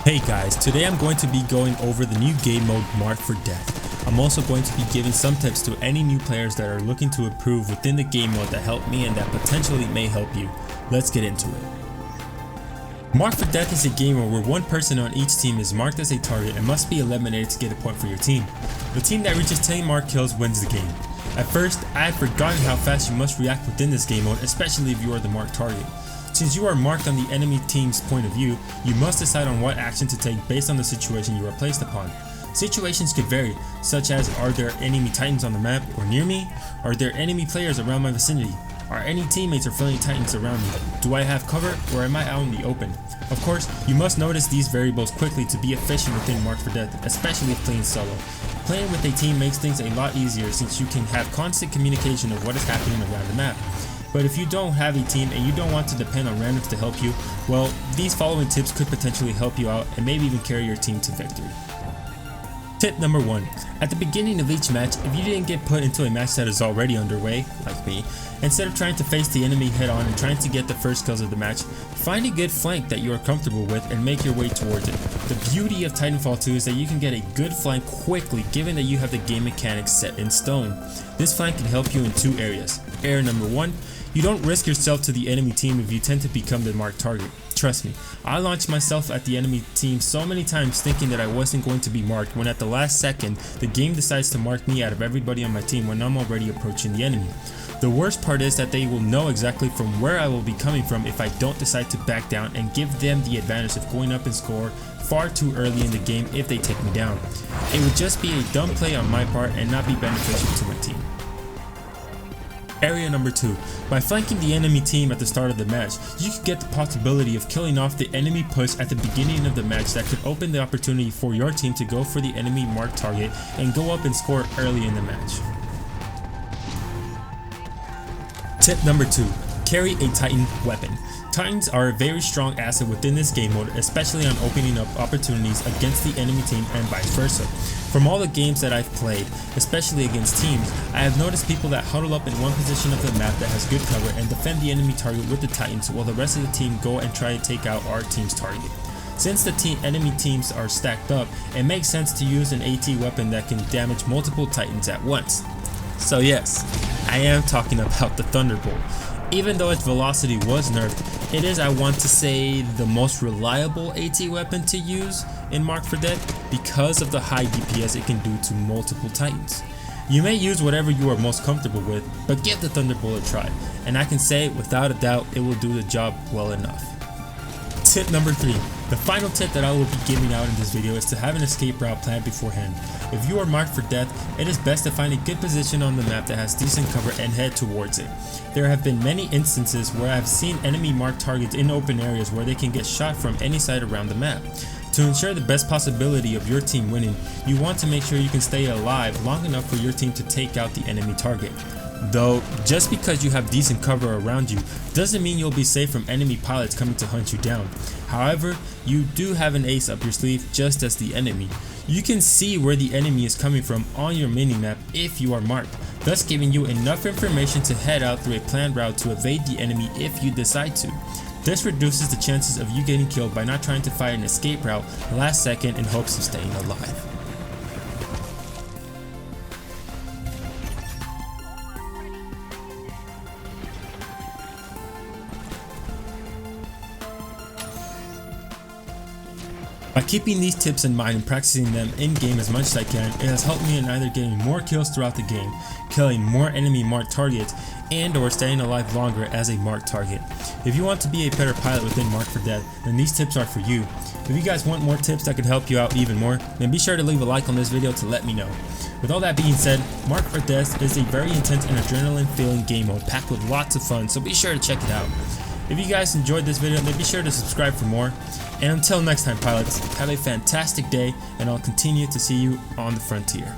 Hey guys, today I'm going to be going over the new game mode Marked for Death. I'm also going to be giving some tips to any new players that are looking to improve within the game mode that helped me and that potentially may help you. Let's get into it. Marked for Death is a game mode where one person on each team is marked as a target and must be eliminated to get a point for your team. The team that reaches 10 marked kills wins the game. At first, I had forgotten how fast you must react within this game mode, especially if you are the marked target. Since you are marked on the enemy team's point of view, you must decide on what action to take based on the situation you are placed upon. Situations could vary, such as are there enemy titans on the map or near me? Are there enemy players around my vicinity? Are any teammates or friendly titans around me? Do I have cover or am I out in the open? Of course, you must notice these variables quickly to be efficient within Marked for Death, especially if playing solo. Playing with a team makes things a lot easier since you can have constant communication of what is happening around the map. But if you don't have a team and you don't want to depend on randoms to help you, well, these following tips could potentially help you out and maybe even carry your team to victory. Tip number 1. At the beginning of each match, if you didn't get put into a match that is already underway, like me, instead of trying to face the enemy head on and trying to get the first kills of the match, find a good flank that you are comfortable with and make your way towards it. The beauty of Titanfall 2 is that you can get a good flank quickly given that you have the game mechanics set in stone. This flank can help you in two areas. Area number 1, you don't risk yourself to the enemy team if you tend to become the marked target. Trust me, I launched myself at the enemy team so many times thinking that I wasn't going to be marked when at the last second, the game decides to mark me out of everybody on my team when I'm already approaching the enemy. The worst part is that they will know exactly from where I will be coming from if I don't decide to back down and give them the advantage of going up and score far too early in the game if they take me down. It would just be a dumb play on my part and not be beneficial to my team. Area number 2. By flanking the enemy team at the start of the match, you could get the possibility of killing off the enemy push at the beginning of the match that could open the opportunity for your team to go for the enemy marked target and go up and score early in the match. Tip number 2. Carry a Titan weapon. Titans are a very strong asset within this game mode, especially on opening up opportunities against the enemy team and vice versa. From all the games that I've played, especially against teams, I have noticed people that huddle up in one position of the map that has good cover and defend the enemy target with the Titans while the rest of the team go and try to take out our team's target. Since the enemy teams are stacked up, it makes sense to use an AT weapon that can damage multiple Titans at once. So yes, I am talking about the Thunderbolt. Even though its velocity was nerfed, it is, I want to say, the most reliable AT weapon to use in Marked for Death because of the high DPS it can do to multiple Titans. You may use whatever you are most comfortable with, but give the Thunderbolt a try, and I can say without a doubt it will do the job well enough. Tip number 3. The final tip that I will be giving out in this video is to have an escape route planned beforehand. If you are marked for death, it is best to find a good position on the map that has decent cover and head towards it. There have been many instances where I have seen enemy marked targets in open areas where they can get shot from any side around the map. To ensure the best possibility of your team winning, you want to make sure you can stay alive long enough for your team to take out the enemy target. Though, just because you have decent cover around you doesn't mean you'll be safe from enemy pilots coming to hunt you down. However, you do have an ace up your sleeve just as the enemy. You can see where the enemy is coming from on your minimap if you are marked, thus giving you enough information to head out through a planned route to evade the enemy if you decide to. This reduces the chances of you getting killed by not trying to find an escape route last second in hopes of staying alive. By keeping these tips in mind and practicing them in-game as much as I can, it has helped me in either getting more kills throughout the game, killing more enemy marked targets, and or staying alive longer as a marked target. If you want to be a better pilot within Marked for Death, then these tips are for you. If you guys want more tips that could help you out even more, then be sure to leave a like on this video to let me know. With all that being said, Marked for Death is a very intense and adrenaline-filling game mode packed with lots of fun, so be sure to check it out. If you guys enjoyed this video, then be sure to subscribe for more. And until next time, pilots, have a fantastic day, and I'll continue to see you on the frontier.